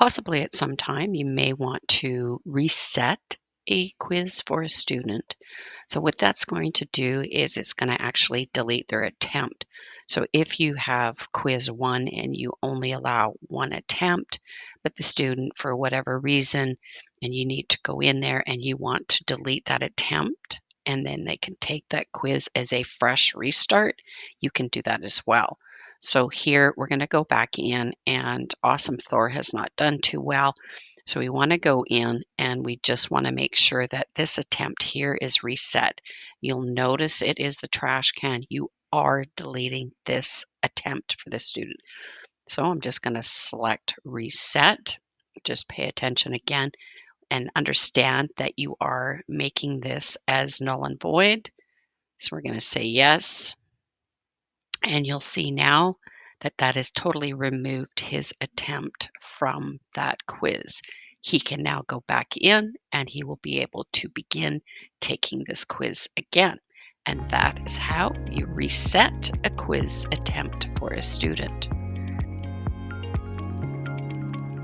Possibly at some time you may want to reset a quiz for a student. So what that's going to do is it's going to actually delete their attempt. So if you have quiz 1 and you only allow one attempt, but the student for whatever reason, and you need to go in there and you want to delete that attempt, and then they can take that quiz as a fresh restart, you can do that as well. So here we're going to go back in, and Awesome Thor has not done too well. So we want to go in and we just want to make sure that this attempt here is reset. You'll notice it is the trash can. You are deleting this attempt for the student. So I'm just going to select reset. Just pay attention again and understand that you are making this as null and void. So we're going to say yes. And you'll see now that that has totally removed his attempt from that quiz. He can now go back in and he will be able to begin taking this quiz again. And that is how you reset a quiz attempt for a student.